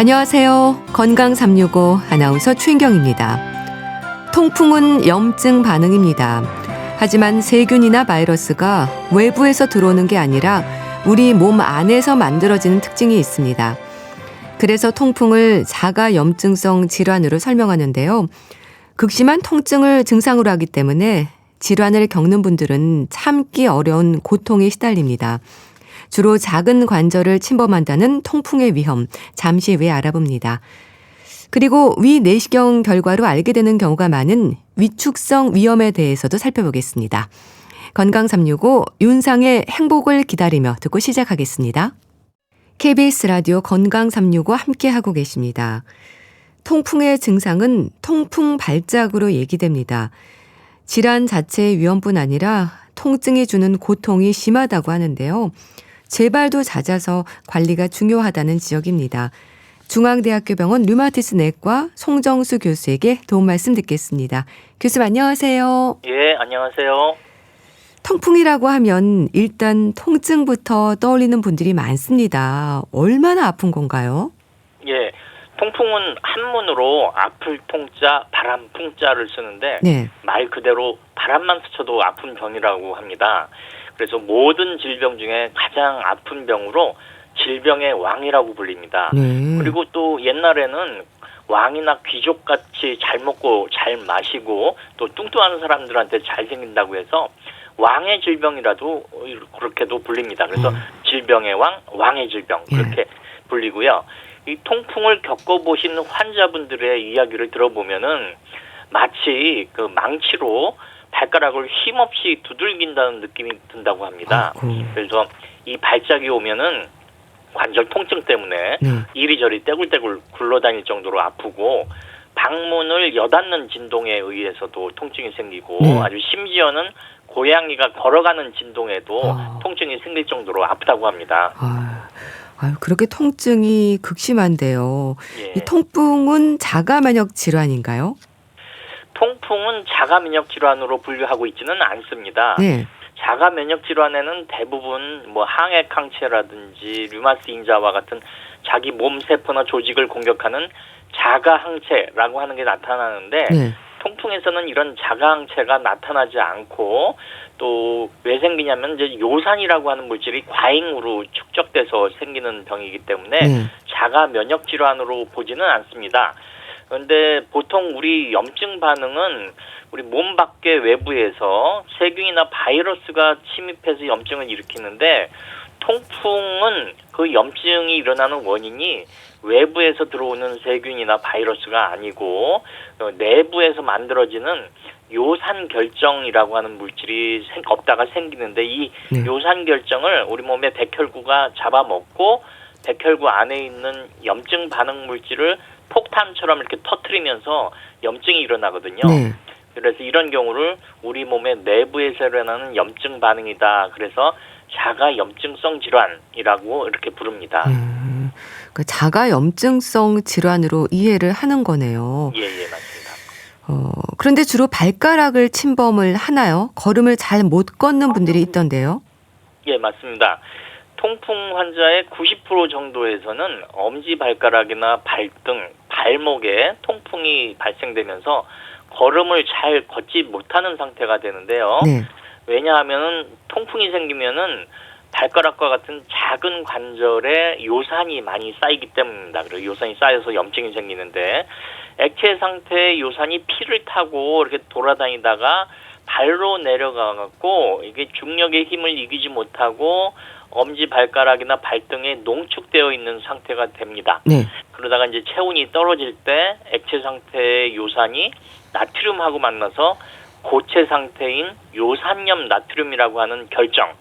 안녕하세요. 건강 365 아나운서 최인경입니다. 통풍은 염증 반응입니다. 하지만 세균이나 바이러스가 외부에서 들어오는 게 아니라 우리 몸 안에서 만들어지는 특징이 있습니다. 그래서 통풍을 자가 염증성 질환으로 설명하는데요. 극심한 통증을 증상으로 하기 때문에 질환을 겪는 분들은 참기 어려운 고통에 시달립니다. 주로 작은 관절을 침범한다는 통풍의 위험, 잠시 후에 알아봅니다. 그리고 위 내시경 결과로 알게 되는 경우가 많은 위축성 위염에 대해서도 살펴보겠습니다. 건강 365 윤상의 행복을 기다리며 듣고 시작하겠습니다. KBS 라디오 건강 365 함께하고 계십니다. 통풍의 증상은 통풍 발작으로 얘기됩니다. 질환 자체의 위험뿐 아니라 통증이 주는 고통이 심하다고 하는데요. 재발도 잦아서 관리가 중요하다는 지적입니다. 중앙대학교 병원 류마티스 내과 송정수 교수에게 도움 말씀 듣겠습니다. 교수님 안녕하세요. 예, 안녕하세요. 통풍이라고 하면 일단 통증부터 떠올리는 분들이 많습니다. 얼마나 아픈 건가요? 예, 통풍은 한문으로 아플 통자, 바람 풍자를 쓰는데 네. 말 그대로 바람만 스쳐도 아픈 병이라고 합니다. 그래서 모든 질병 중에 가장 아픈 병으로 질병의 왕이라고 불립니다. 네. 그리고 또 옛날에는 왕이나 귀족같이 잘 먹고 잘 마시고 또 뚱뚱한 사람들한테 잘 생긴다고 해서 왕의 질병이라도 그렇게도 불립니다. 그래서 질병의 왕, 왕의 질병 그렇게 불리고요. 이 통풍을 겪어보신 환자분들의 이야기를 들어보면은 마치 그 망치로 발가락을 힘없이 두들긴다는 느낌이 든다고 합니다. 아이고. 그래서 이 발작이 오면은 관절 통증 때문에 이리저리 떼굴떼굴 굴러다닐 정도로 아프고 방문을 여닫는 진동에 의해서도 통증이 생기고 아주 심지어는 고양이가 걸어가는 진동에도 통증이 생길 정도로 아프다고 합니다. 아유, 그렇게 통증이 극심한데요. 예. 이 통풍은 자가 면역 질환인가요? 통풍은 자가 면역 질환으로 분류하고 있지는 않습니다. 네. 자가 면역 질환에는 대부분 뭐 항액 항체라든지 류마스 인자와 같은 자기 몸 세포나 조직을 공격하는 자가 항체라고 하는 게 나타나는데 통풍에서는 이런 자가 항체가 나타나지 않고 또 왜 생기냐면 이제 요산이라고 하는 물질이 과잉으로 축적돼서 생기는 병이기 때문에 자가 면역 질환으로 보지는 않습니다. 그런데 보통 우리 염증 반응은 우리 몸 밖의 외부에서 세균이나 바이러스가 침입해서 염증을 일으키는데 통풍은 그 염증이 일어나는 원인이 외부에서 들어오는 세균이나 바이러스가 아니고 내부에서 만들어지는 요산결정이라고 하는 물질이 없다가 생기는데 이 요산결정을 우리 몸의 백혈구가 잡아먹고 백혈구 안에 있는 염증 반응 물질을 폭탄처럼 이렇게 터트리면서 염증이 일어나거든요. 그래서 이런 경우를 우리 몸의 내부에서 일어나는 염증 반응이다. 그래서 자가 염증성 질환이라고 이렇게 부릅니다. 그러니까 자가 염증성 질환으로 이해를 하는 거네요. 예, 맞습니다. 그런데 주로 발가락을 침범을 하나요? 걸음을 잘 못 걷는 분들이 있던데요. 예, 맞습니다. 통풍 환자의 90% 정도에서는 엄지발가락이나 발등, 발목에 통풍이 발생되면서 걸음을 잘 걷지 못하는 상태가 되는데요. 왜냐하면 통풍이 생기면은 발가락과 같은 작은 관절에 요산이 많이 쌓이기 때문입니다. 그리고 요산이 쌓여서 염증이 생기는데 액체 상태의 요산이 피를 타고 이렇게 돌아다니다가 발로 내려가갖고 이게 중력의 힘을 이기지 못하고 엄지 발가락이나 발등에 농축되어 있는 상태가 됩니다. 그러다가 이제 체온이 떨어질 때 액체 상태의 요산이 나트륨하고 만나서 고체 상태인 요산염 나트륨이라고 하는 결정,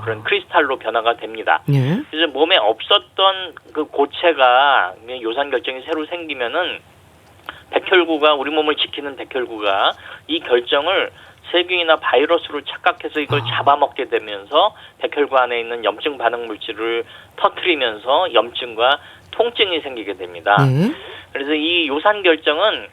그런 크리스탈로 변화가 됩니다. 그래서 몸에 없었던 그 고체가 요산 결정이 새로 생기면은 백혈구가 우리 몸을 지키는 백혈구가 이 결정을 세균이나 바이러스로 착각해서 이걸 잡아먹게 되면서 백혈구 안에 있는 염증 반응 물질을 터트리면서 염증과 통증이 생기게 됩니다. 그래서 이 요산 결정은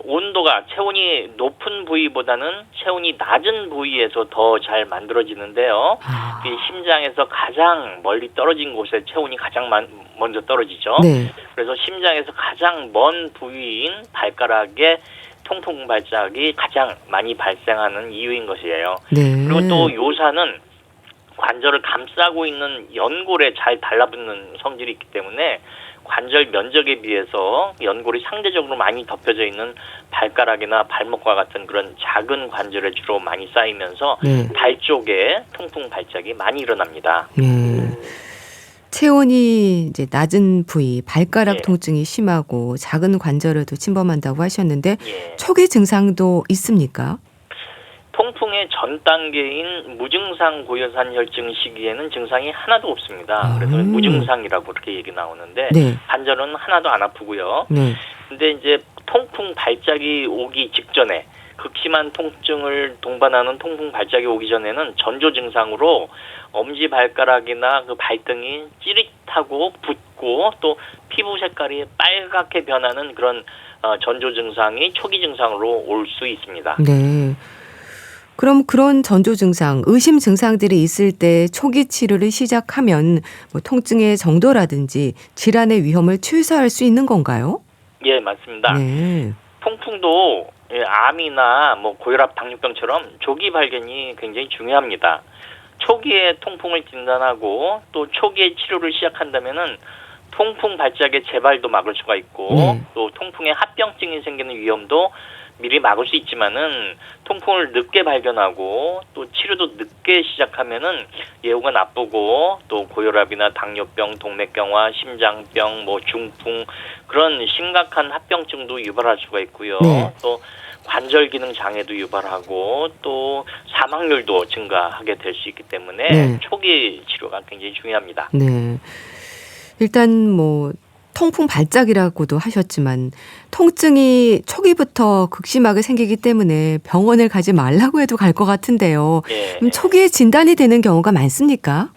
온도가 체온이 높은 부위보다는 체온이 낮은 부위에서 더 잘 만들어지는데요. 이 심장에서 가장 멀리 떨어진 곳에 체온이 가장 먼저 떨어지죠. 네. 그래서 심장에서 가장 먼 부위인 발가락에 통풍 발작이 가장 많이 발생하는 이유인 것이에요. 네. 그리고 또 요산은 관절을 감싸고 있는 연골에 잘 달라붙는 성질이 있기 때문에 관절 면적에 비해서 연골이 상대적으로 많이 덮여져 있는 발가락이나 발목과 같은 그런 작은 관절에 주로 많이 쌓이면서 네. 발 쪽에 통풍 발작이 많이 일어납니다. 체온이 이제 낮은 부위, 발가락 예. 통증이 심하고 작은 관절에도 침범한다고 하셨는데 예. 초기 증상도 있습니까? 통풍의 전 단계인 무증상 고요산 혈증 시기에는 증상이 하나도 없습니다. 그래서 무증상이라고 그렇게 얘기 나오는데 네. 관절은 하나도 안 아프고요. 네. 근데 이제 통풍 발작이 오기 직전에 극심한 통증을 동반하는 통풍 발작이 오기 전에는 전조 증상으로 엄지 발가락이나 그 발등이 찌릿하고 붓고 또 피부 색깔이 빨갛게 변하는 그런 전조 증상이 초기 증상으로 올 수 있습니다. 네. 그럼 그런 전조 증상, 의심 증상들이 있을 때 초기 치료를 시작하면 뭐 통증의 정도라든지 질환의 위험을 최소화할 수 있는 건가요? 예, 맞습니다. 네. 통풍도 암이나 뭐 고혈압, 당뇨병처럼 조기 발견이 굉장히 중요합니다. 초기에 통풍을 진단하고 또 초기에 치료를 시작한다면은 통풍 발작의 재발도 막을 수가 있고 또 통풍에 합병증이 생기는 위험도 미리 막을 수 있지만은 통풍을 늦게 발견하고 또 치료도 늦게 시작하면은 예후가 나쁘고 또 고혈압이나 당뇨병, 동맥경화, 심장병, 뭐 중풍 그런 심각한 합병증도 유발할 수가 있고요. 네. 또 관절 기능 장애도 유발하고 또 사망률도 증가하게 될 수 있기 때문에 네. 초기 치료가 굉장히 중요합니다. 네. 일단 뭐 통풍 발작이라고도 하셨지만 통증이 초기부터 극심하게 생기기 때문에 병원을 가지 말라고 해도 갈 것 같은데요. 그럼 초기에 진단이 되는 경우가 많습니까?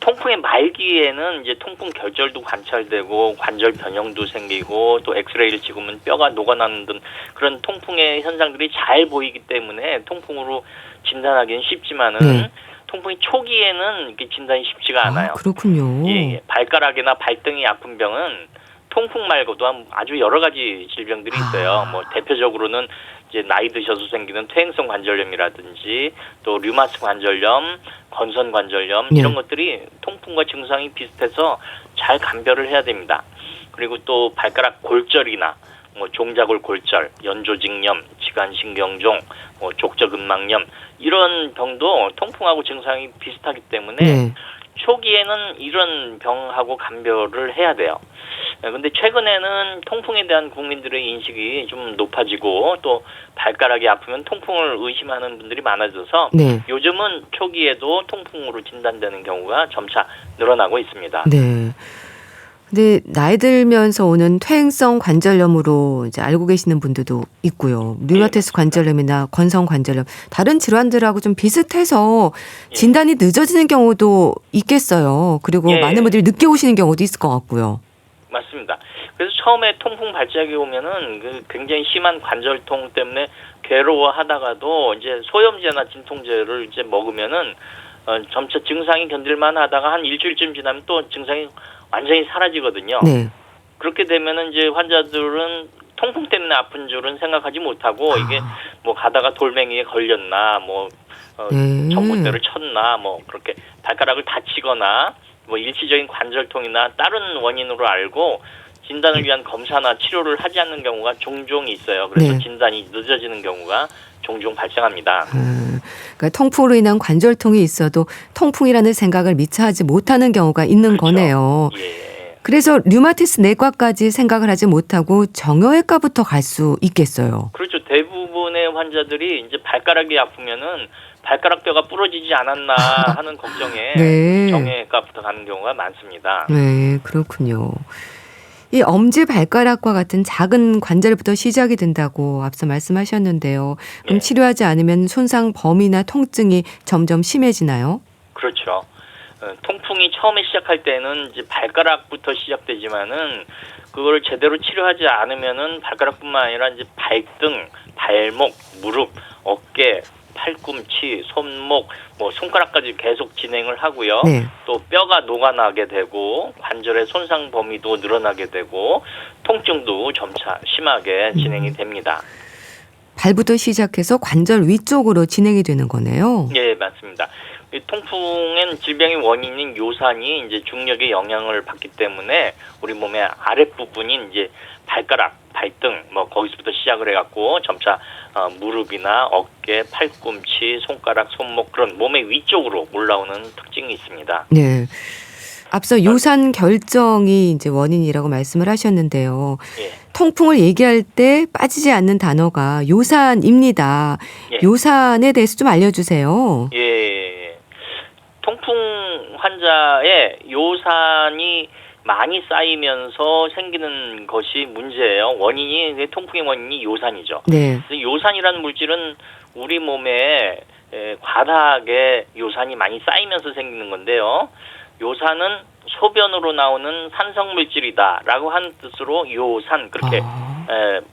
통풍의 말기에는 이제 통풍 결절도 관찰되고 관절 변형도 생기고 또 엑스레이를 찍으면 뼈가 녹아나는 등 그런 통풍의 현상들이 잘 보이기 때문에 통풍으로 진단하기는 쉽지만은 통풍이 초기에는 이렇게 진단이 쉽지가 않아요. 그렇군요. 예. 발가락이나 발등이 아픈 병은 통풍 말고도 아주 여러 가지 질병들이 있어요. 뭐 대표적으로는 이제 나이 드셔서 생기는 퇴행성 관절염이라든지 또 류마스 관절염, 건선 관절염 이런 것들이 통풍과 증상이 비슷해서 잘 감별을 해야 됩니다. 그리고 또 발가락 골절이나 뭐 종자골 골절, 연조직염, 지관신경종, 뭐 족저근막염 이런 병도 통풍하고 증상이 비슷하기 때문에 초기에는 이런 병하고 감별을 해야 돼요. 근데 최근에는 통풍에 대한 국민들의 인식이 좀 높아지고 또 발가락이 아프면 통풍을 의심하는 분들이 많아져서 요즘은 초기에도 통풍으로 진단되는 경우가 점차 늘어나고 있습니다. 네. 근데 나이 들면서 오는 퇴행성 관절염으로 이제 알고 계시는 분들도 있고요. 류마티스 관절염이나 건성 관절염 다른 질환들하고 좀 비슷해서 진단이 늦어지는 경우도 있겠어요. 그리고 많은 분들이 늦게 오시는 경우도 있을 것 같고요. 맞습니다. 그래서 처음에 통풍 발작이 오면은 굉장히 심한 관절통 때문에 괴로워하다가도 이제 소염제나 진통제를 이제 먹으면은 점차 증상이 견딜만 하다가 한 일주일쯤 지나면 또 증상이 완전히 사라지거든요. 그렇게 되면은 이제 환자들은 통풍 때문에 아픈 줄은 생각하지 못하고 이게 뭐 가다가 돌멩이에 걸렸나 뭐 전봇대를 쳤나 뭐 그렇게 발가락을 다치거나 뭐 일시적인 관절통이나 다른 원인으로 알고 진단을 위한 검사나 치료를 하지 않는 경우가 종종 있어요. 그래서 진단이 늦어지는 경우가 종종 발생합니다. 그러니까 통풍으로 인한 관절통이 있어도 통풍이라는 생각을 미처 하지 못하는 경우가 있는 거네요. 그래서 류마티스 내과까지 생각을 하지 못하고 정형외과부터 갈 수 있겠어요. 그렇죠. 대부분의 환자들이 이제 발가락이 아프면은 발가락 뼈가 부러지지 않았나 하는 걱정에 정형외과부터 가는 경우가 많습니다. 네, 그렇군요. 이 엄지 발가락과 같은 작은 관절부터 시작이 된다고 앞서 말씀하셨는데요. 그럼 치료하지 않으면 손상 범위나 통증이 점점 심해지나요? 그렇죠. 통풍이 처음에 시작할 때는 이제 발가락부터 시작되지만은 그걸 제대로 치료하지 않으면은 발가락뿐만 아니라 이제 발등, 발목, 무릎, 어깨, 팔꿈치, 손목, 뭐 손가락까지 계속 진행을 하고요. 네. 또 뼈가 녹아나게 되고 관절의 손상 범위도 늘어나게 되고 통증도 점차 심하게 진행이 됩니다. 발부터 시작해서 관절 위쪽으로 진행이 되는 거네요. 예, 맞습니다. 이 통풍엔 질병의 원인인 요산이 이제 중력의 영향을 받기 때문에 우리 몸의 아랫부분인 이제 발가락, 발등 뭐 거기서부터 시작을 해갖고 점차 무릎이나 어깨, 팔꿈치, 손가락, 손목 그런 몸의 위쪽으로 올라오는 특징이 있습니다. 네. 앞서 요산 결정이 이제 원인이라고 말씀을 하셨는데요. 예. 통풍을 얘기할 때 빠지지 않는 단어가 요산입니다. 예. 요산에 대해서 좀 알려주세요. 예. 통풍 환자의 요산이 많이 쌓이면서 생기는 것이 문제예요. 통풍의 원인이 요산이죠. 네. 요산이라는 물질은 우리 몸에 과다하게 요산이 많이 쌓이면서 생기는 건데요. 요산은 소변으로 나오는 산성 물질이다라고 하는 뜻으로 요산 그렇게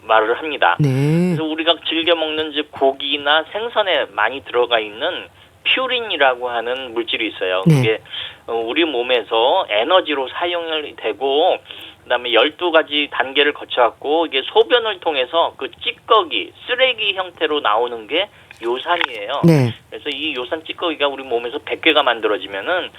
말을 합니다. 네. 그래서 우리가 즐겨 먹는 즉 고기나 생선에 많이 들어가 있는 퓨린이라고 하는 물질이 있어요. 네. 그게 우리 몸에서 에너지로 사용이 되고 그다음에 12가지 단계를 거쳐갖고 이게 소변을 통해서 그 찌꺼기, 쓰레기 형태로 나오는 게 요산이에요. 네. 그래서 이 요산 찌꺼기가 우리 몸에서 100개가 만들어지면은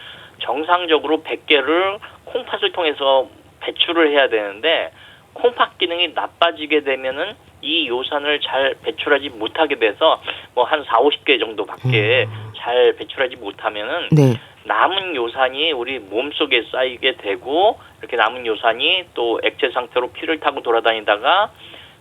정상적으로 100개를 콩팥을 통해서 배출을 해야 되는데 콩팥 기능이 나빠지게 되면은 이 요산을 잘 배출하지 못하게 돼서 뭐 한 40-50개 정도밖에 잘 배출하지 못하면은 네. 남은 요산이 우리 몸속에 쌓이게 되고 이렇게 남은 요산이 또 액체 상태로 피를 타고 돌아다니다가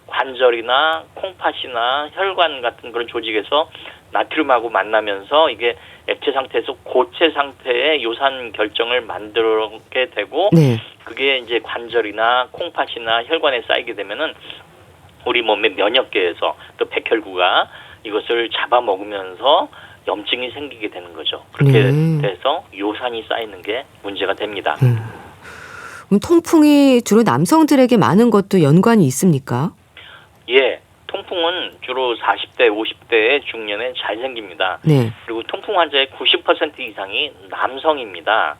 관절이나 콩팥이나 혈관 같은 그런 조직에서 나트륨하고 만나면서 이게 액체 상태에서 고체 상태의 요산 결정을 만들게 되고 네. 그게 이제 관절이나 콩팥이나 혈관에 쌓이게 되면은 우리 몸의 면역계에서 또 백혈구가 이것을 잡아먹으면서 염증이 생기게 되는 거죠. 그렇게 돼서 요산이 쌓이는 게 문제가 됩니다. 그럼 통풍이 주로 남성들에게 많은 것도 연관이 있습니까? 예, 통풍은 주로 40대, 50대의 중년에 잘 생깁니다. 네. 그리고 통풍 환자의 90% 이상이 남성입니다.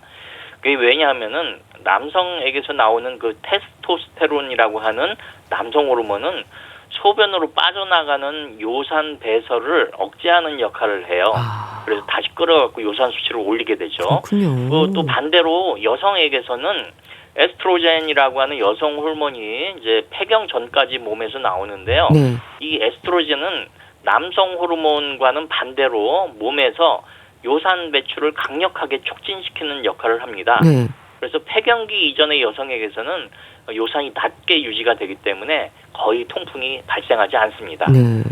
그게 왜냐하면은 남성에게서 나오는 그 테스토스테론이라고 하는 남성 호르몬은 소변으로 빠져나가는 요산 배설을 억제하는 역할을 해요. 그래서 다시 끌어갖고 요산 수치를 올리게 되죠. 그렇군요. 또 반대로 여성에게서는 에스트로겐이라고 하는 여성 호르몬이 이제 폐경 전까지 몸에서 나오는데요. 네. 이 에스트로겐은 남성 호르몬과는 반대로 몸에서 요산 배출을 강력하게 촉진시키는 역할을 합니다. 네. 그래서 폐경기 이전의 여성에게서는 요산이 낮게 유지가 되기 때문에 거의 통풍이 발생하지 않습니다. 네.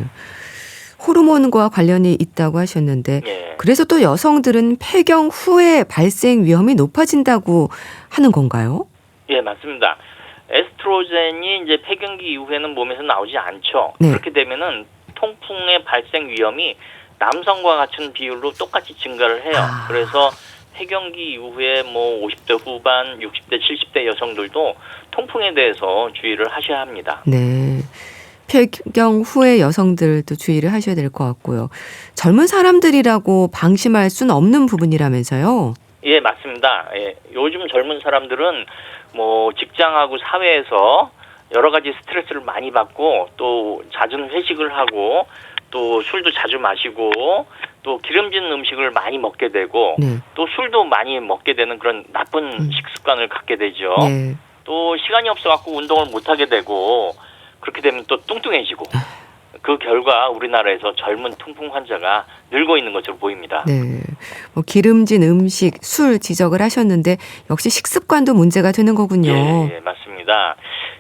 호르몬과 관련이 있다고 하셨는데 예. 그래서 또 여성들은 폐경 후에 발생 위험이 높아진다고 하는 건가요? 예, 맞습니다. 에스트로겐이 이제 폐경기 이후에는 몸에서 나오지 않죠. 네. 그렇게 되면은 통풍의 발생 위험이 남성과 같은 비율로 똑같이 증가를 해요. 그래서 폐경기 이후에 뭐 50대 후반, 60대, 70대 여성들도 통풍에 대해서 주의를 하셔야 합니다. 네. 폐경 후에 여성들도 주의를 하셔야 될 것 같고요. 젊은 사람들이라고 방심할 수는 없는 부분이라면서요? 예, 맞습니다. 예, 요즘 젊은 사람들은 뭐 직장하고 사회에서 여러 가지 스트레스를 많이 받고 또 잦은 회식을 하고 또 술도 자주 마시고 또 기름진 음식을 많이 먹게 되고 네. 또 술도 많이 먹게 되는 그런 나쁜 식습관을 갖게 되죠. 네. 또 시간이 없어갖고 운동을 못하게 되고 그렇게 되면 또 뚱뚱해지고 그 결과 우리나라에서 젊은 통풍 환자가 늘고 있는 것으로 보입니다. 네. 뭐 기름진 음식, 술 지적을 하셨는데 역시 식습관도 문제가 되는 거군요. 예, 맞습니다.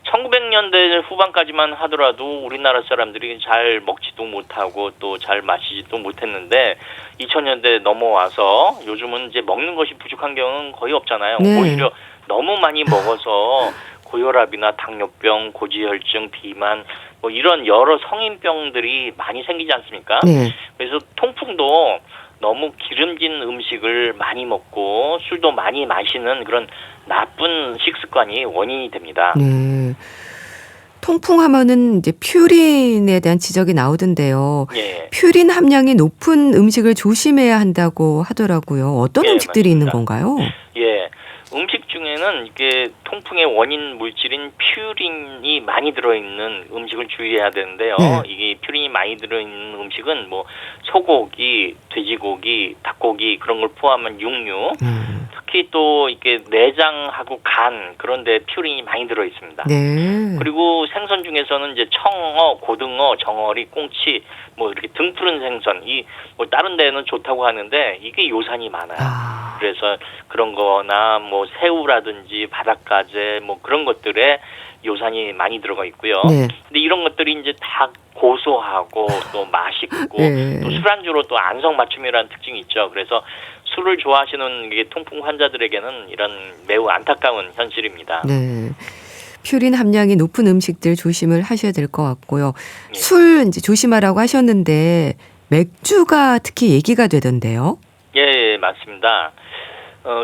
1900년대 후반까지만 하더라도 우리나라 사람들이 잘 먹지도 못하고 또 잘 마시지도 못했는데 2000년대 넘어와서 요즘은 이제 먹는 것이 부족한 경우는 거의 없잖아요. 네. 오히려 너무 많이 먹어서 고혈압이나 당뇨병, 고지혈증, 비만 뭐 이런 여러 성인병들이 많이 생기지 않습니까? 네. 그래서 통풍도 너무 기름진 음식을 많이 먹고 술도 많이 마시는 그런 나쁜 식습관이 원인이 됩니다. 네. 통풍하면은 이제 퓨린에 대한 지적이 나오던데요. 예. 퓨린 함량이 높은 음식을 조심해야 한다고 하더라고요. 어떤 예, 음식들이 있는 맞습니다. 건가요? 예. 음식 중에는 이게 통풍의 원인 물질인 퓨린이 많이 들어있는 음식을 주의해야 되는데요. 네. 이게 퓨린이 많이 들어있는 음식은 뭐 소고기, 돼지고기, 닭고기 그런 걸 포함한 육류, 특히 또 이게 내장하고 간 그런데 퓨린이 많이 들어 있습니다. 네. 그리고 생선 중에서는 이제 청어, 고등어, 정어리, 꽁치 뭐 이렇게 등푸른 생선 이 뭐 다른 데는 좋다고 하는데 이게 요산이 많아요. 그래서 그런 거나 뭐 새우라든지 바닷가재 뭐 그런 것들에 요산이 많이 들어가 있고요. 네. 근데 이런 것들이 이제 다 고소하고 또 맛있고 네. 또 술안주로 또 안성맞춤이라는 특징이 있죠. 그래서 술을 좋아하시는 이게 통풍 환자들에게는 이런 매우 안타까운 현실입니다. 네. 퓨린 함량이 높은 음식들 조심을 하셔야 될 것 같고요. 예. 술 이제 조심하라고 하셨는데 맥주가 특히 얘기가 되던데요. 예, 맞습니다.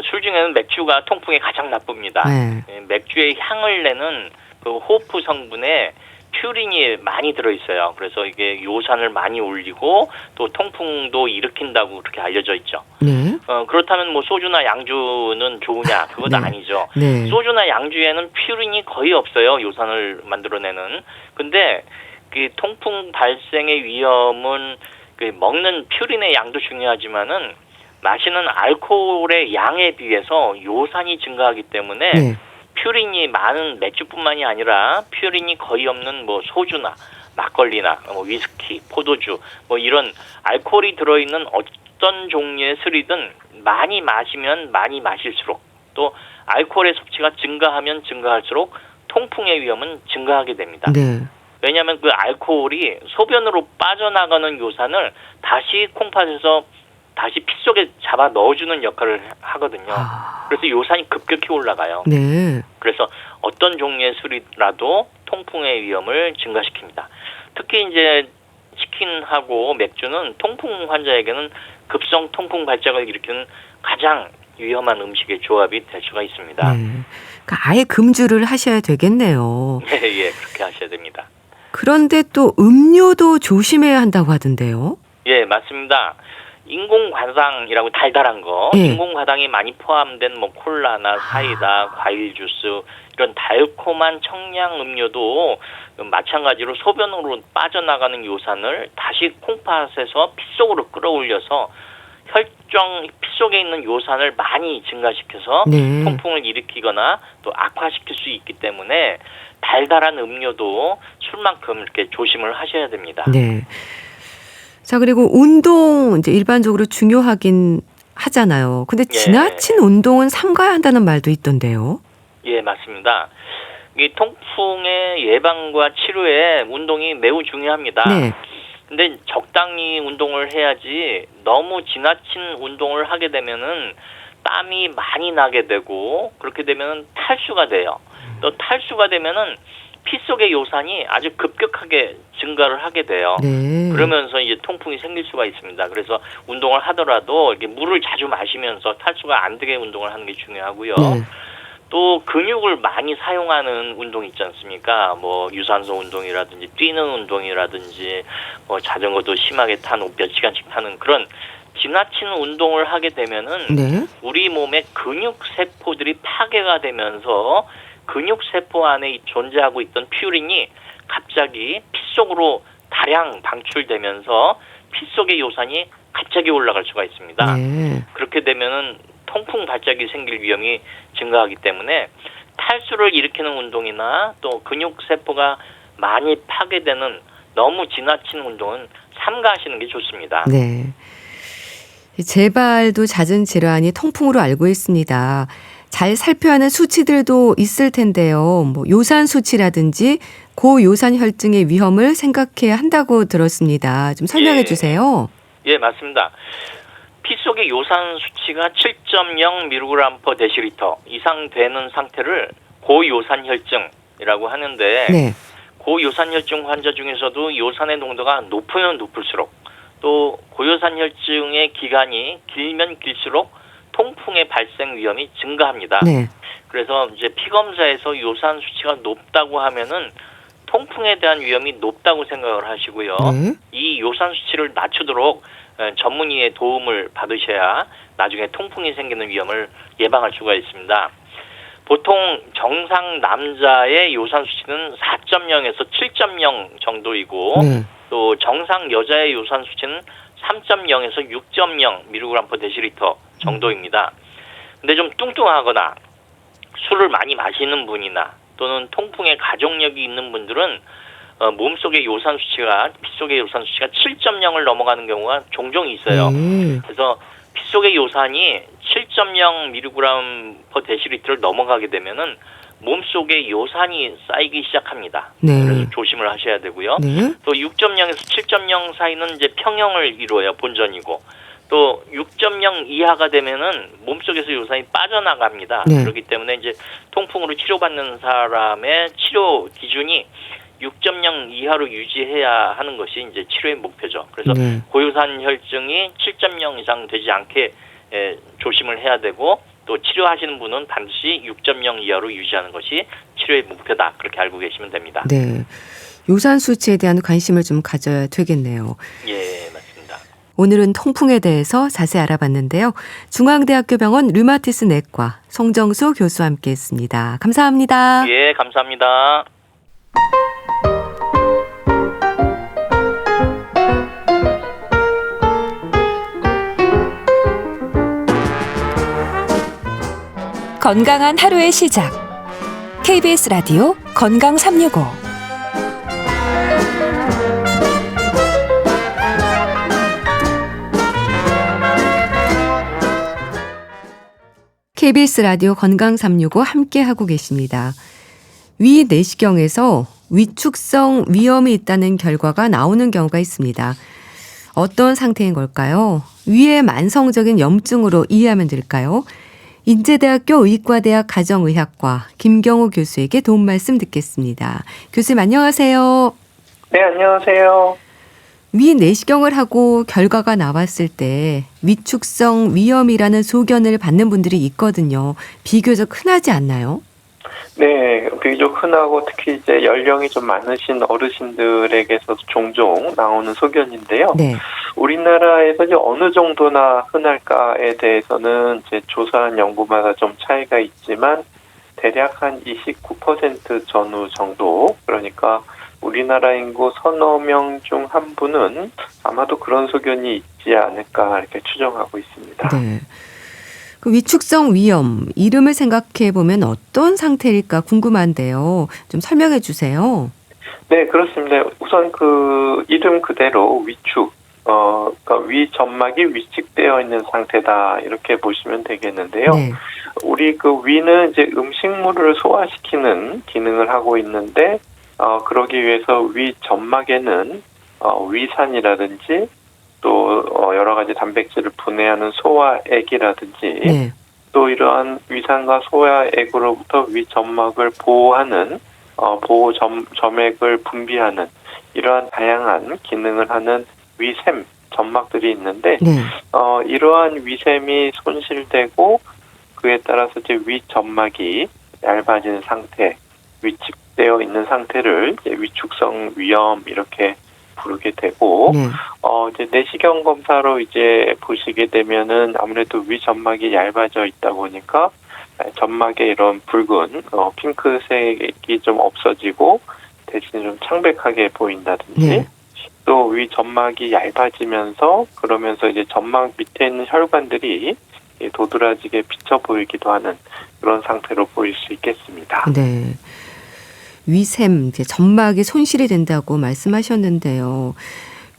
술 중에는 맥주가 통풍에 가장 나쁩니다. 네. 예, 맥주의 향을 내는 그 호프 성분에 퓨린이 많이 들어있어요. 그래서 이게 요산을 많이 올리고 또 통풍도 일으킨다고 그렇게 알려져 있죠. 네. 그렇다면 뭐 소주나 양주는 좋으냐? 그것도 네. 아니죠. 네. 소주나 양주에는 퓨린이 거의 없어요. 요산을 만들어내는. 근데 그 통풍 발생의 위험은 그 먹는 퓨린의 양도 중요하지만은 마시는 알코올의 양에 비해서 요산이 증가하기 때문에 네. 퓨린이 많은 맥주뿐만이 아니라 퓨린이 거의 없는 뭐 소주나 막걸리나 뭐 위스키, 포도주 뭐 이런 알코올이 들어있는 어떤 종류의 술이든 많이 마시면 많이 마실수록 또 알코올의 섭취가 증가하면 증가할수록 통풍의 위험은 증가하게 됩니다. 네. 왜냐하면 그 알코올이 소변으로 빠져나가는 요산을 다시 콩팥에서 다시 피 속에 잡아 넣어주는 역할을 하거든요. 그래서 요산이 급격히 올라가요. 네. 그래서 어떤 종류의 술이라도 통풍의 위험을 증가시킵니다. 특히 이제 치킨하고 맥주는 통풍 환자에게는 급성 통풍 발작을 일으키는 가장 위험한 음식의 조합이 될 수가 있습니다. 네. 그러니까 아예 금주를 하셔야 되겠네요. 예, 그렇게 하셔야 됩니다. 그런데 또 음료도 조심해야 한다고 하던데요. 예, 맞습니다. 인공과당이라고 달달한 거, 예. 인공과당이 많이 포함된 뭐 콜라나 사이다, 과일 주스 이런 달콤한 청량 음료도 마찬가지로 소변으로 빠져나가는 요산을 다시 콩팥에서 피 속으로 끌어올려서 혈정 피 속에 있는 요산을 많이 증가시켜서 네. 통풍을 일으키거나 또 악화시킬 수 있기 때문에 달달한 음료도 술만큼 이렇게 조심을 하셔야 됩니다. 네. 자, 그리고 운동 이제 일반적으로 중요하긴 하잖아요. 근데 지나친 운동은 삼가야 한다는 말도 있던데요. 예, 맞습니다. 이 통풍의 예방과 치료에 운동이 매우 중요합니다. 네. 근데 적당히 운동을 해야지 너무 지나친 운동을 하게 되면은 땀이 많이 나게 되고 그렇게 되면은 탈수가 돼요. 또 탈수가 되면은 피 속의 요산이 아주 급격하게 증가를 하게 돼요. 네. 그러면서 이제 통풍이 생길 수가 있습니다. 그래서 운동을 하더라도 이렇게 물을 자주 마시면서 탈수가 안 되게 운동을 하는 게 중요하고요. 네. 또 근육을 많이 사용하는 운동 있지 않습니까? 뭐 유산소 운동이라든지 뛰는 운동이라든지 뭐 자전거도 심하게 타는 몇 시간씩 타는 그런 지나친 운동을 하게 되면은 네. 우리 몸의 근육 세포들이 파괴가 되면서 근육 세포 안에 존재하고 있던 퓨린이 갑자기 피 속으로 다량 방출되면서 피 속의 요산이 갑자기 올라갈 수가 있습니다. 네. 그렇게 되면은 통풍 발작이 생길 위험이 증가하기 때문에 탈수를 일으키는 운동이나 또 근육 세포가 많이 파괴되는 너무 지나친 운동은 삼가하시는 게 좋습니다. 네. 재발도 잦은 질환이 통풍으로 알고 있습니다. 잘 살펴야 하는 수치들도 있을 텐데요. 뭐 요산 수치라든지 고요산 혈증의 위험을 생각해야 한다고 들었습니다. 좀 설명해 주세요. 예, 맞습니다. 피 속의 요산 수치가 7.0mg/dL 이상 되는 상태를 고요산 혈증이라고 하는데 네. 고요산 혈증 환자 중에서도 요산의 농도가 높으면 높을수록 또 고요산 혈증의 기간이 길면 길수록 통풍의 발생 위험이 증가합니다. 네. 그래서 이제 피검사에서 요산 수치가 높다고 하면은 통풍에 대한 위험이 높다고 생각을 하시고요. 이 요산 수치를 낮추도록 전문의의 도움을 받으셔야 나중에 통풍이 생기는 위험을 예방할 수가 있습니다. 보통 정상 남자의 요산 수치는 4.0에서 7.0 정도이고 또 정상 여자의 요산 수치는 3.0에서 6.0 mg/dL 정도입니다. 근데 좀 뚱뚱하거나 술을 많이 마시는 분이나 또는 통풍에 가족력이 있는 분들은 몸속의 요산 수치가 피 속의 요산 수치가 7.0을 넘어가는 경우가 종종 있어요. 그래서 피 속의 요산이 7.0 mg/dL을 넘어가게 되면은 몸속에 요산이 쌓이기 시작합니다. 그래서 조심을 하셔야 되고요. 또 6.0에서 7.0 사이는 이제 평형을 이루어요. 본전이고. 또 6.0 이하가 되면은 몸속에서 요산이 빠져나갑니다. 그렇기 때문에 이제 통풍으로 치료받는 사람의 치료 기준이 6.0 이하로 유지해야 하는 것이 이제 치료의 목표죠. 그래서 고요산 혈증이 7.0 이상 되지 않게 조심을 해야 되고 또 치료하시는 분은 반드시 6.0 이하로 유지하는 것이 치료의 목표다. 그렇게 알고 계시면 됩니다. 네. 요산 수치에 대한 관심을 좀 가져야 되겠네요. 예, 맞습니다. 오늘은 통풍에 대해서 자세히 알아봤는데요. 중앙대학교 병원 류마티스 내과 송정수 교수와 함께했습니다. 감사합니다. 예, 감사합니다. 건강한 하루의 시작. KBS 라디오 건강 365. KBS 라디오 건강 365 함께하고 계십니다. 위 내시경에서 위축성 위염이 있다는 결과가 나오는 경우가 있습니다. 어떤 상태인 걸까요? 위의 만성적인 염증으로 이해하면 될까요? 인제대학교 의과대학 가정의학과 김경호 교수에게 도움 말씀 듣겠습니다. 교수님 안녕하세요. 네, 안녕하세요. 위 내시경을 하고 결과가 나왔을 때 위축성 위염이라는 소견을 받는 분들이 있거든요. 비교적 흔하지 않나요? 네, 비교적 흔하고 특히 이제 연령이 좀 많으신 어르신들에게서도 종종 나오는 소견인데요. 네. 우리나라에서 이제 어느 정도나 흔할까에 대해서는 이제 조사한 연구마다 좀 차이가 있지만 대략 한 29% 전후 정도, 그러니까 우리나라 인구 서너 명 중 한 분은 아마도 그런 소견이 있지 않을까 이렇게 추정하고 있습니다. 네. 그 위축성 위염, 이름을 생각해 보면 어떤 상태일까 궁금한데요. 좀 설명해 주세요. 네, 그렇습니다. 우선 그 이름 그대로 위축, 그러니까 위 점막이 위축되어 있는 상태다 이렇게 보시면 되겠는데요. 네. 우리 그 위는 이제 음식물을 소화시키는 기능을 하고 있는데, 그러기 위해서 위 점막에는 위산이라든지 또 여러 가지 단백질을 분해하는 소화액이라든지 네. 또 이러한 위산과 소화액으로부터 위 점막을 보호하는 보호 점액을 분비하는 이러한 다양한 기능을 하는 위샘 점막들이 있는데 네. 이러한 위샘이 손실되고 그에 따라서 이제 위 점막이 얇아진 상태, 위축되어 있는 상태를 이제 위축성 위염 이렇게 부르게 되고, 네. 이제 내시경 검사로 이제 보시게 되면은 아무래도 위 점막이 얇아져 있다 보니까 점막에 이런 붉은 핑크색이 좀 없어지고 대신에 좀 창백하게 보인다든지, 네. 또 위 점막이 얇아지면서 그러면서 이제 점막 밑에 있는 혈관들이 도드라지게 비쳐 보이기도 하는 그런 상태로 보일 수 있겠습니다. 네. 위샘, 이제 점막이 손실이 된다고 말씀하셨는데요.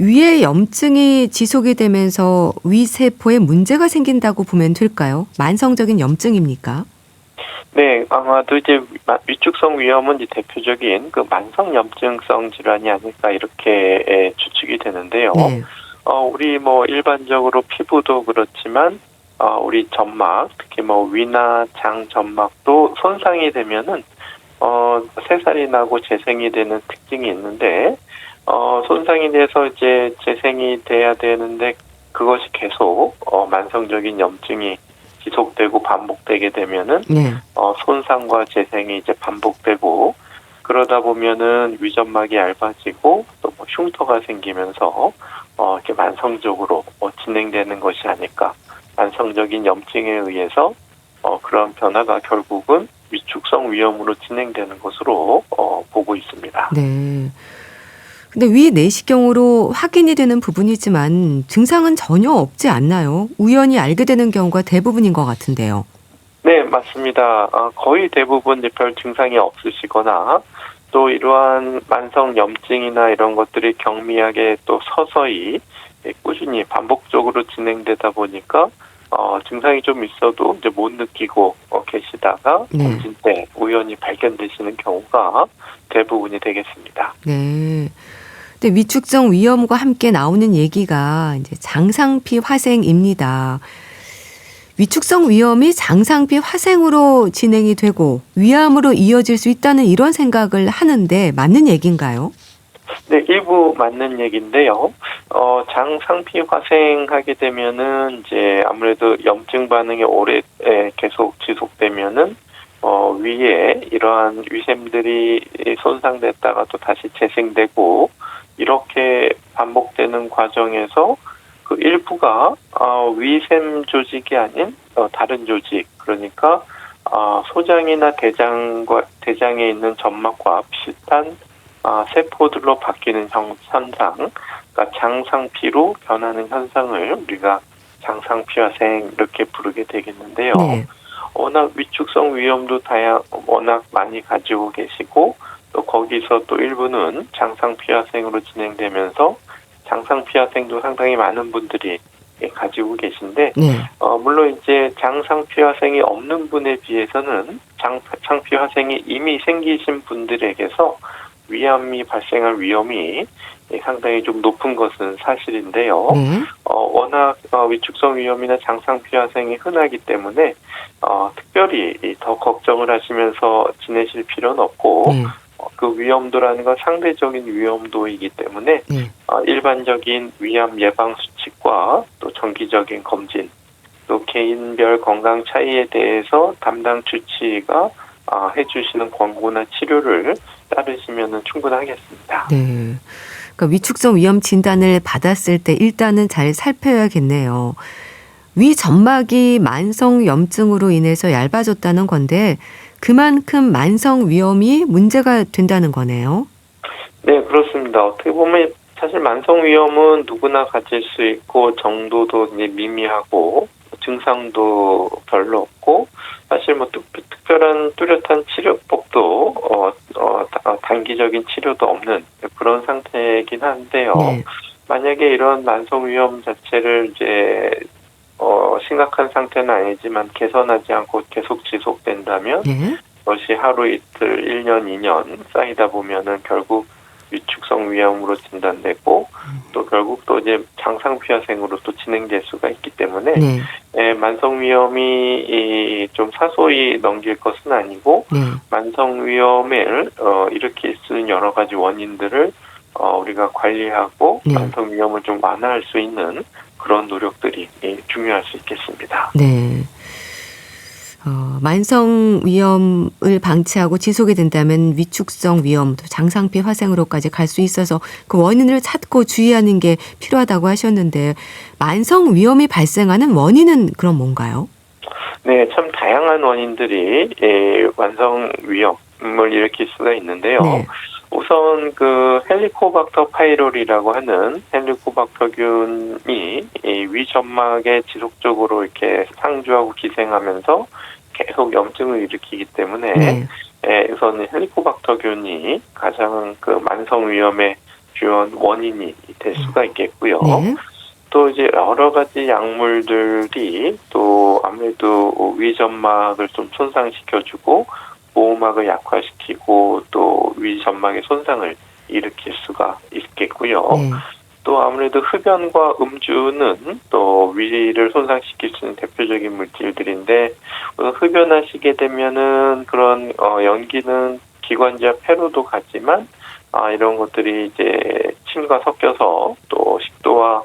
위에 염증이 지속이 되면서 위세포에 문제가 생긴다고 보면 될까요? 만성적인 염증입니까? 네, 아마도 이제 위축성 위염은 이제 대표적인 그 만성 염증성 질환이 아닐까 이렇게 추측이 되는데요. 네. 우리 뭐 일반적으로 피부도 그렇지만 우리 점막, 특히 뭐 위나 장 점막도 손상이 되면은 새살이 나고 재생이 되는 특징이 있는데, 손상이 돼서 이제 재생이 돼야 되는데, 그것이 계속, 만성적인 염증이 지속되고 반복되게 되면은, 네. 손상과 재생이 이제 반복되고, 그러다 보면은 위점막이 얇아지고, 또 뭐 흉터가 생기면서, 이렇게 만성적으로 진행되는 것이 아닐까. 만성적인 염증에 의해서, 그런 변화가 결국은 위축성 위염으로 진행되는 것으로 보고 있습니다. 네. 근데 위 내시경으로 확인이 되는 부분이지만 증상은 전혀 없지 않나요? 우연히 알게 되는 경우가 대부분인 것 같은데요. 네, 맞습니다. 거의 대부분 이제 별 증상이 없으시거나 또 이러한 만성 염증이나 이런 것들이 경미하게 또 서서히 꾸준히 반복적으로 진행되다 보니까 증상이 좀 있어도 이제 못 느끼고 계시다가 네. 검진 때 우연히 발견되시는 경우가 대부분이 되겠습니다. 네. 근데 위축성 위염과 함께 나오는 얘기가 이제 장상피 화생입니다. 위축성 위염이 장상피 화생으로 진행이 되고 위암으로 이어질 수 있다는 이런 생각을 하는데 맞는 얘기인가요? 네, 일부 맞는 얘기인데요. 장상피 화생하게 되면은 이제 아무래도 염증 반응이 오래 계속 지속되면은 위에 이러한 위샘들이 손상됐다가 또 다시 재생되고 이렇게 반복되는 과정에서 그 일부가 위샘 조직이 아닌 다른 조직, 그러니까 소장이나 대장에 있는 점막과 비슷한 세포들로 바뀌는 현상, 그러니까 장상피로 변하는 현상을 우리가 장상피화생 이렇게 부르게 되겠는데요. 네. 워낙 위축성 위염도 워낙 많이 가지고 계시고 또 거기서 또 일부는 장상피화생으로 진행되면서 장상피화생도 상당히 많은 분들이 가지고 계신데 네. 물론 이제 장상피화생이 없는 분에 비해서는 장상피화생이 이미 생기신 분들에게서 위암이 발생할 위험이 상당히 좀 높은 것은 사실인데요. 네. 워낙 위축성 위염이나 장상피화생이 흔하기 때문에 특별히 더 걱정을 하시면서 지내실 필요는 없고 네. 그 위험도라는 건 상대적인 위험도이기 때문에 네. 일반적인 위암 예방 수칙과 또 정기적인 검진 또 개인별 건강 차이에 대해서 담당 주치의가 해주시는 권고나 치료를 따르시면 충분하겠습니다. 네. 그러니까 위축성 위염 진단을 받았을 때 일단은 잘 살펴야겠네요. 위 점막이 만성 염증으로 인해서 얇아졌다는 건데 그만큼 만성 위염이 문제가 된다는 거네요. 네, 그렇습니다. 어떻게 보면 사실 만성 위염은 누구나 가질 수 있고 정도도 이제 미미하고 증상도 별로 없고 사실 뭐 특별한 뚜렷한 치료법도 단기적인 치료도 없는 그런 상태이긴 한데요. 네. 만약에 이런 만성 위염 자체를 이제 심각한 상태는 아니지만 개선하지 않고 계속 지속된다면 네. 그것이 하루 이틀 1년 2년 쌓이다 보면은 결국 위축성 위염으로 진단되고 또 결국 또 이제 장상피화생으로 또 진행될 수가 있기 때문에 네. 만성 위염이 좀 사소히 넘길 것은 아니고 네. 만성 위염을 일으킬 수 있는 여러 가지 원인들을 우리가 관리하고 네. 만성 위염을 좀 완화할 수 있는 그런 노력들이 중요할 수 있겠습니다. 네. 만성 위염을 방치하고 지속이 된다면 위축성 위염, 또 장상피 화생으로까지 갈 수 있어서 그 원인을 찾고 주의하는 게 필요하다고 하셨는데 만성 위염이 발생하는 원인은 그럼 뭔가요? 네, 참 다양한 원인들이 만성 위염을 일으킬 수가 있는데요. 네. 우선 그 헬리코박터 파이로리라고 하는 헬리코박터균이 위 점막에 지속적으로 이렇게 상주하고 기생하면서 계속 염증을 일으키기 때문에 네. 우선 헬리코박터균이 가장 그 만성 위염의 주요한 원인이 될 수가 있겠고요. 네. 또 이제 여러 가지 약물들이 또 아무래도 위 점막을 좀 손상시켜주고 보호막을 약화시키고 또 위 점막의 손상을 일으킬 수가 있겠고요. 네. 또 아무래도 흡연과 음주는 또 위를 손상시킬 수 있는 대표적인 물질들인데 흡연하시게 되면은 그런 연기는 기관지와 폐로도 가지만 이런 것들이 이제 침과 섞여서 또 식도와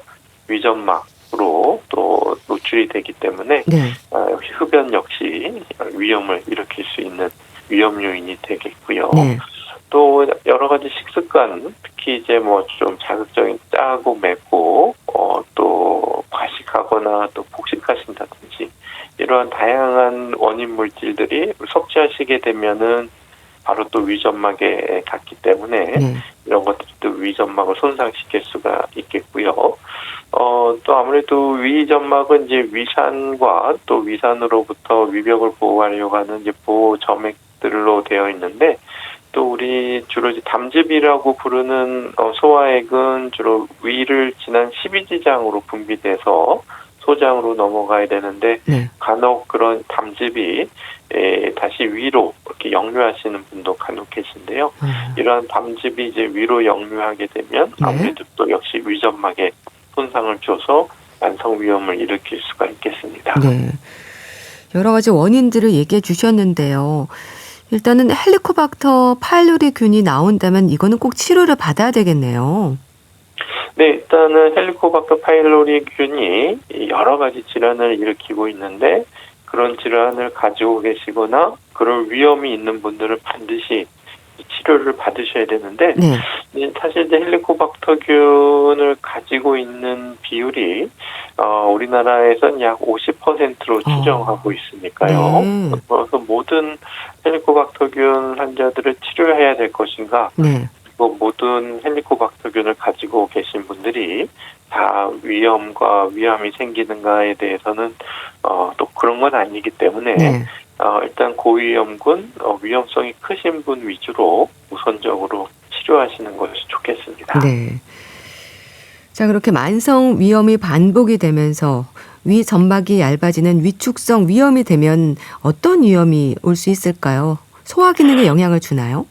위점막으로 또 노출이 되기 때문에 네. 흡연 역시 위험을 일으킬 수 있는 위험 요인이 되겠고요. 네. 또 여러 가지 식습관, 특히 이제 뭐 좀 자극적인 짜고 맵고 또 과식하거나 또 폭식하신다든지 이러한 다양한 원인 물질들이 섭취하시게 되면은 바로 또 위점막에 갔기 때문에 네. 이런 것들이 또 위점막을 손상시킬 수가 있겠고요. 또 아무래도 위점막은 이제 위산과 또 위산으로부터 위벽을 보호하려고 하는 이제 보호 점액들로 되어 있는데 또 우리 주로 이제 담즙이라고 부르는 소화액은 주로 위를 지난 십이지장으로 분비돼서 소장으로 넘어가야 되는데 네. 간혹 그런 담즙이 다시 위로 이렇게 역류하시는 분도 간혹 계신데요. 이러한 담즙이 이제 위로 역류하게 되면 아무래도 또 역시 위점막에 손상을 줘서 만성 위험을 일으킬 수가 있겠습니다. 네. 여러 가지 원인들을 얘기해 주셨는데요. 일단은 헬리코박터 파일로리균이 나온다면 이거는 꼭 치료를 받아야 되겠네요. 네, 일단은 헬리코박터 파일로리균이 여러 가지 질환을 일으키고 있는데 그런 질환을 가지고 계시거나 그런 위험이 있는 분들은 반드시 치료를 받으셔야 되는데 네. 사실 이제 헬리코박터균을 가지고 있는 비율이 우리나라에선 약 50%로 추정하고 있으니까요. 네. 그래서 모든 헬리코박터균 환자들을 치료해야 될 것인가? 네. 그리고 모든 헬리코박터균을 가지고 계신 분들이 다 위험과 위암이 생기는가에 대해서는 또 그런 건 아니기 때문에 네. 일단 고위험군 위험성이 크신 분 위주로 우선적으로 치료하시는 것이 좋겠습니다. 네. 자, 그렇게 만성 위염이 반복이 되면서 위 점막이 얇아지는 위축성 위염이 되면 어떤 위험이 올 수 있을까요? 소화 기능에 영향을 주나요?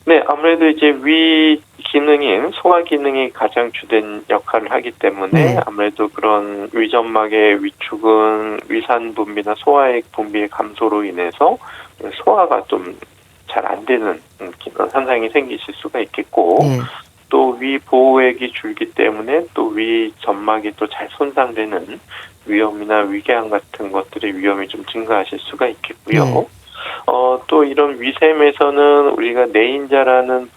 네, 아무래도 이제 위 기능인 소화 기능이 가장 주된 역할을 하기 때문에 아무래도 그런 위점막의 위축은 위산 분비나 소화액 분비의 감소로 인해서 소화가 좀 잘 안 되는 현상이 생기실 수가 있겠고 또 위 보호액이 줄기 때문에 또 위 점막이 또 잘 손상되는 위염이나 위궤양 같은 것들의 위험이 좀 증가하실 수가 있겠고요. 또 이런 위샘에서는 우리가 내인자라는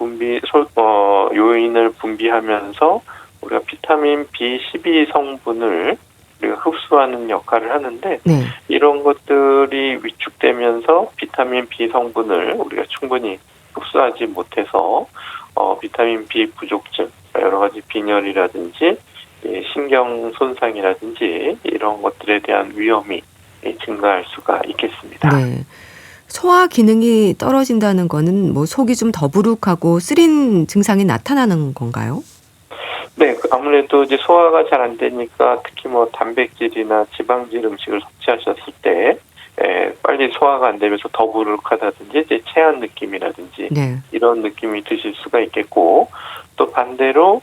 요인을 분비하면서 우리가 비타민 B12 성분을 우리가 흡수하는 역할을 하는데 이런 것들이 위축되면서 비타민 B 성분을 우리가 충분히 흡수하지 못해서 비타민 B 부족증, 여러 가지 빈혈이라든지 신경 손상이라든지 이런 것들에 대한 위험이 증가할 수가 있겠습니다. 네. 소화 기능이 떨어진다는 거는 뭐 속이 좀 더부룩하고 쓰린 증상이 나타나는 건가요? 네, 아무래도 이제 소화가 잘 안 되니까 특히 뭐 단백질이나 지방질 음식을 섭취하셨을 때 빨리 소화가 안 되면서 더부룩하다든지 이제 체한 느낌이라든지 이런 느낌이 드실 수가 있겠고 또 반대로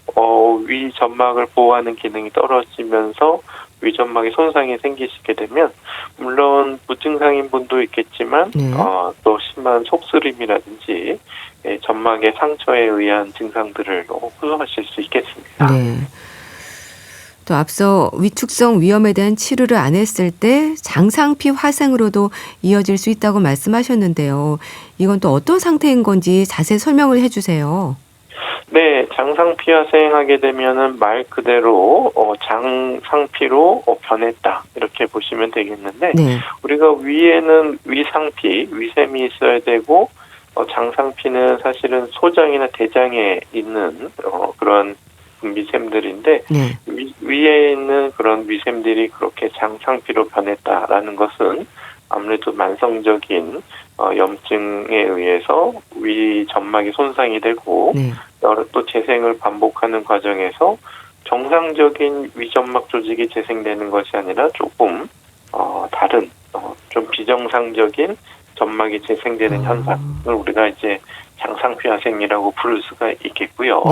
위 점막을 보호하는 기능이 떨어지면서 위점막에 손상이 생기시게 되면 물론 무증상인 분도 있겠지만 또 심한 속쓰림이라든지 점막의 상처에 의한 증상들을 호소하실 수 있겠습니다. 네. 또 앞서 위축성 위염에 대한 치료를 안 했을 때 장상피 화생으로도 이어질 수 있다고 말씀하셨는데요. 이건 또 어떤 상태인 건지 자세히 설명을 해주세요. 네, 장상피 화생하게 되면은 말 그대로 장상피로 변했다 이렇게 보시면 되겠는데 우리가 위에는 위상피, 위샘이 있어야 되고 장상피는 사실은 소장이나 대장에 있는 그런 미샘들인데 위에 있는 그런 미샘들이 그렇게 장상피로 변했다라는 것은 아무래도 만성적인 염증에 의해서 위 점막이 손상이 되고 또 재생을 반복하는 과정에서 정상적인 위점막 조직이 재생되는 것이 아니라 조금 다른 좀 비정상적인 점막이 재생되는 현상을 우리가 이제 장상피화생이라고 부를 수가 있겠고요.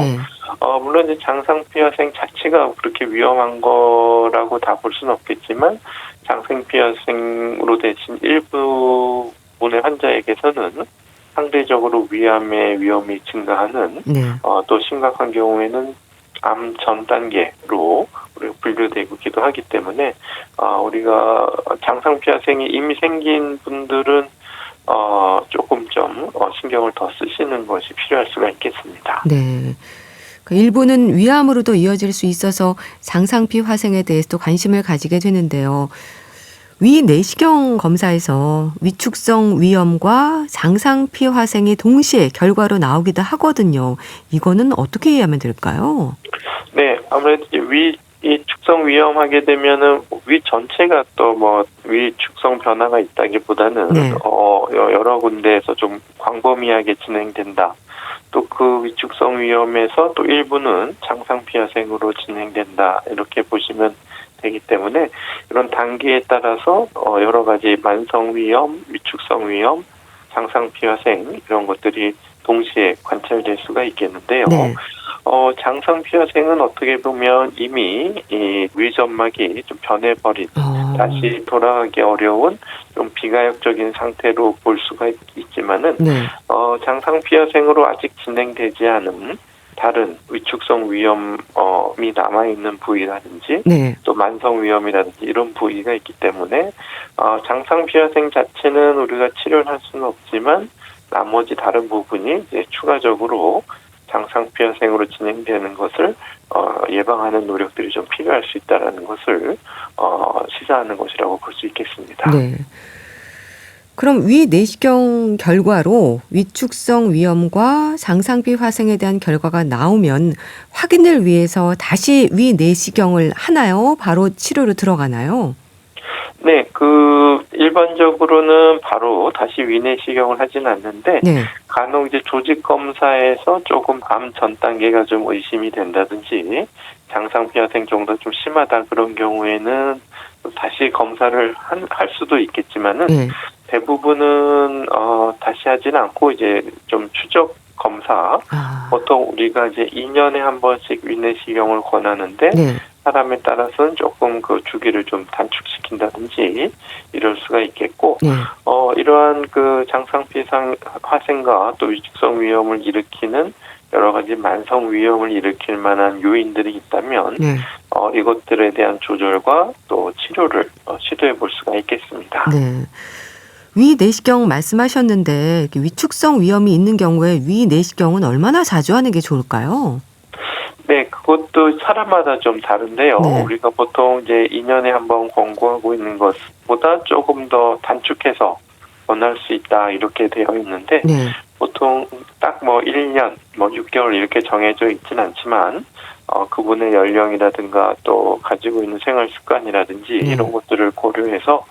물론 이제 장상피화생 자체가 그렇게 위험한 거라고 다 볼 수는 없겠지만 장상피화생으로 되신 일부분의 환자에게서는 상대적으로 위암의 위험이 증가하는 네. 또 심각한 경우에는 암 전 단계로 우리가 분류되기도 하기 때문에 우리가 장상피하생이 이미 생긴 분들은 조금 좀 신경을 더 쓰시는 것이 필요할 수가 있겠습니다. 네. 일부는 위암으로도 이어질 수 있어서 장상피 화생에 대해서도 관심을 가지게 되는데요. 위 내시경 검사에서 위축성 위염과 장상피 화생이 동시에 결과로 나오기도 하거든요. 이거는 어떻게 이해하면 될까요? 네, 아무래도 이 축성 위염하게 되면은 위 전체가 또 뭐 위축성 변화가 있다기보다는 네. 여러 군데에서 좀 광범위하게 진행된다. 또 그 위축성 위염에서 또 일부는 장상피하생으로 진행된다. 이렇게 보시면 되기 때문에 이런 단계에 따라서 여러 가지 만성 위염, 위축성 위염, 장상피하생 이런 것들이 동시에 관찰될 수가 있겠는데요. 네. 장상피하생은 어떻게 보면 이미 이 위점막이 좀 변해버린 다시 돌아가기 어려운 좀 비가역적인 상태로 볼 수가 있지만은 네. 장상피하생으로 아직 진행되지 않은 다른 위축성 위염이 남아있는 부위라든지 네. 또 만성 위염이라든지 이런 부위가 있기 때문에 장상피하생 자체는 우리가 치료를 할 수는 없지만 나머지 다른 부분이 이제 추가적으로 장상피하생으로 진행되는 것을 예방하는 노력들이 좀 필요할 수 있다는 것을 시사하는 것이라고 볼 수 있겠습니다. 네. 그럼 위 내시경 결과로 위축성 위염과 장상피 화생에 대한 결과가 나오면 확인을 위해서 다시 위 내시경을 하나요? 바로 치료로 들어가나요? 네, 일반적으로는 바로 다시 위내시경을 하진 않는데, 네. 간혹 이제 조직 검사에서 조금 암 전 단계가 좀 의심이 된다든지, 장상피하생 정도가 좀 심하다 그런 경우에는 다시 검사를 할 수도 있겠지만은, 네. 대부분은, 다시 하진 않고 이제 좀 추적 검사, 보통 우리가 이제 2년에 한 번씩 위내시경을 권하는데, 네. 사람에 따라서는 조금 그 주기를 좀 단축시킨다든지 이럴 수가 있겠고, 네. 이러한 그 장상피 화생과 또 위축성 위염을 일으키는 여러 가지 만성 위염을 일으킬 만한 요인들이 있다면, 네. 이것들에 대한 조절과 또 치료를 시도해 볼 수가 있겠습니다. 네. 위 내시경 말씀하셨는데 위축성 위염이 있는 경우에 위 내시경은 얼마나 자주 하는 게 좋을까요? 네, 그것도 사람마다 좀 다른데요. 네. 우리가 보통 이제 2년에 한 번 권고하고 있는 것보다 조금 더 단축해서 권할 수 있다 이렇게 되어 있는데, 네. 보통 딱 1년, 6개월 이렇게 정해져 있진 않지만, 그분의 연령이라든가 또 가지고 있는 생활 습관이라든지 이런 것들을 고려해서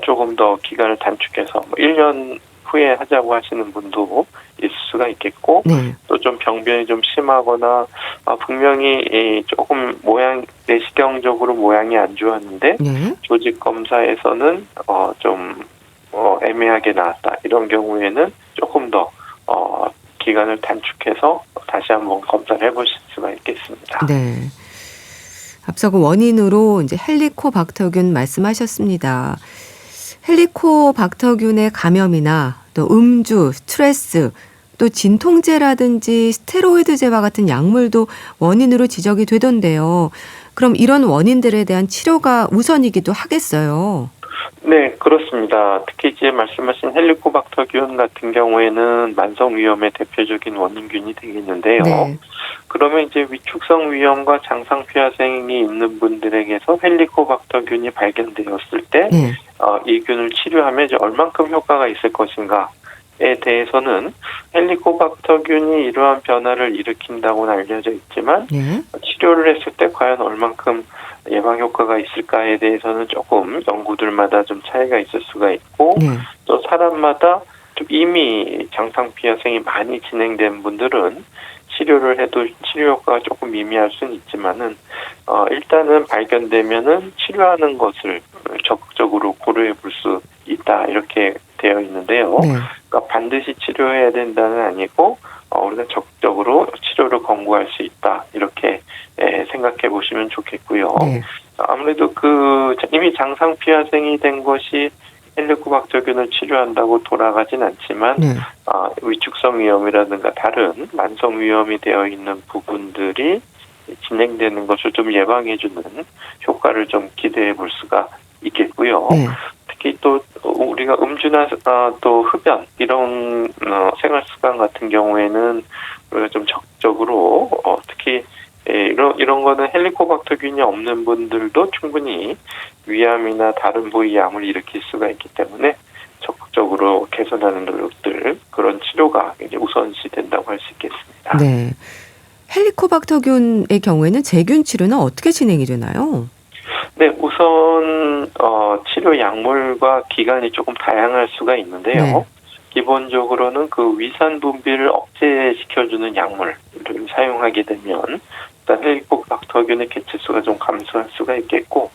조금 더 기간을 단축해서 1년 후에 하자고 하시는 분도 있을 수가 있겠고, 네. 또 좀 병변이 좀 심하거나 분명히 조금 내시경적으로 모양이 안 좋았는데 네. 조직 검사에서는 좀 애매하게 나왔다 이런 경우에는 조금 더 기간을 단축해서 다시 한번 검사를 해보실 수가 있겠습니다. 네. 앞서 그 원인으로 이제 헬리코박터균 말씀하셨습니다. 헬리코박터균의 감염이나 또 음주, 스트레스, 또 진통제라든지 스테로이드제와 같은 약물도 원인으로 지적이 되던데요. 그럼 이런 원인들에 대한 치료가 우선이기도 하겠어요. 네, 그렇습니다. 특히 이제 말씀하신 헬리코박터균 같은 경우에는 만성 위염의 대표적인 원인균이 되겠는데요. 네. 그러면 이제 위축성 위염과 장상피하생이 있는 분들에게서 헬리코박터균이 발견되었을 때, 네. 이 균을 치료하면 이제 얼만큼 효과가 있을 것인가에 대해서는 헬리코박터균이 이러한 변화를 일으킨다고는 알려져 있지만, 네. 치료를 했을 때 과연 얼만큼 예방 효과가 있을까에 대해서는 조금 연구들마다 좀 차이가 있을 수가 있고, 네. 또 사람마다 좀 이미 장상피하생이 많이 진행된 분들은 치료를 해도 치료 효과가 조금 미미할 수는 있지만은 일단은 발견되면은 치료하는 것을 적극적으로 고려해 볼 수 있다 이렇게 되어 있는데요. 네. 그러니까 반드시 치료해야 된다는 아니고 우리가 적극적으로 치료를 권고할 수 있다 이렇게 생각해 보시면 좋겠고요. 네. 아무래도 이미 장상피하생이 된 것이 헬리코박터균을 치료한다고 돌아가진 않지만 네. 위축성 위염이라든가 다른 만성 위염이 되어 있는 부분들이 진행되는 것을 좀 예방해주는 효과를 좀 기대해 볼 수가 있겠고요. 네. 특히 또 우리가 음주나 또 흡연 이런 생활 습관 같은 경우에는 우리가 좀 적극적으로 특히 이런 거는 헬리코박터균이 없는 분들도 충분히 위암이나 다른 부위 암을 일으킬 수가 있기 때문에 적극적으로 개선하는 노력들, 그런 치료가 이제 우선시 된다고 할 수 있겠습니다. 네. 헬리코박터균의 경우에는 제균 치료는 어떻게 진행이 되나요? 네, 우선 치료 약물과 기간이 조금 다양할 수가 있는데요. 네. 기본적으로는 그 위산 분비를 억제시켜주는 약물을 사용하게 되면 일단 헬리코박터균의 개체수가 좀 감소할 수가 있겠고,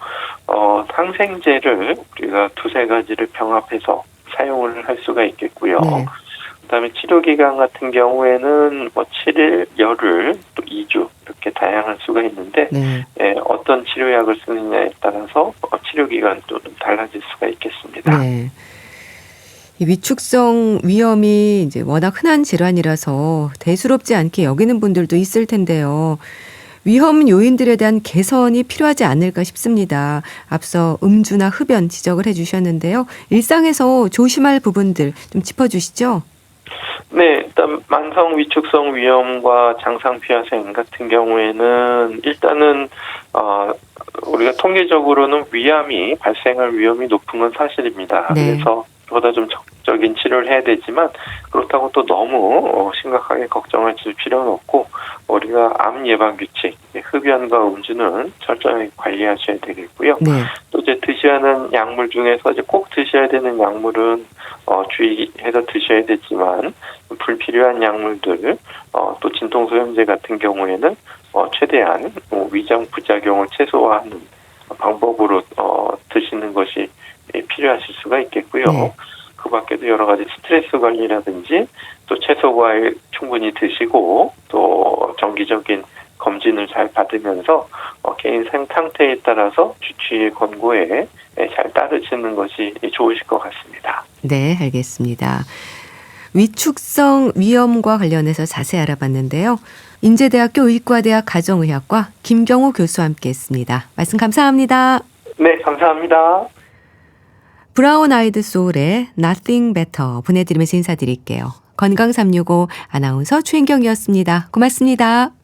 항생제를 우리가 두세 가지를 병합해서 사용을 할 수가 있겠고요. 네. 그다음에 치료 기간 같은 경우에는 7일, 열흘, 또 2주 이렇게 다양할 수가 있는데 네. 어떤 치료약을 쓰느냐에 따라서 치료 기간도 좀 달라질 수가 있겠습니다. 네. 이 위축성 위염이 이제 워낙 흔한 질환이라서 대수롭지 않게 여기는 분들도 있을 텐데요. 위험 요인들에 대한 개선이 필요하지 않을까 싶습니다. 앞서 음주나 흡연 지적을 해주셨는데요. 일상에서 조심할 부분들 좀 짚어주시죠. 네, 일단 만성 위축성 위염과 장상피하생 같은 경우에는 일단은 우리가 통계적으로는 위암이 발생할 위험이 높은 건 사실입니다. 네. 그래서 보다 좀 적극적인 치료를 해야 되지만 그렇다고 또 너무 심각하게 걱정하실 필요는 없고, 우리가 암 예방 규칙, 흡연과 음주는 철저하게 관리하셔야 되겠고요. 네. 또 이제 드셔야 하는 약물 중에서 이제 꼭 드셔야 되는 약물은 주의해서 드셔야 되지만, 불필요한 약물들, 또 진통소염제 같은 경우에는 최대한 위장 부작용을 최소화하는 방법으로 드시는 것이 필요하실 수가 있겠고요. 네. 그 밖에도 여러 가지 스트레스 관리라든지 또 채소 과일 충분히 드시고 또 정기적인 검진을 잘 받으면서 개인 상태에 따라서 주치의 권고에 잘 따르시는 것이 좋으실 것 같습니다. 네, 알겠습니다. 위축성 위염과 관련해서 자세히 알아봤는데요. 인제대학교 의과대학 가정의학과 김경호 교수와 함께했습니다. 말씀 감사합니다. 네, 감사합니다. 브라운 아이드 소울의 Nothing Better 보내드리면서 인사드릴게요. 건강365 아나운서 최인경이었습니다. 고맙습니다.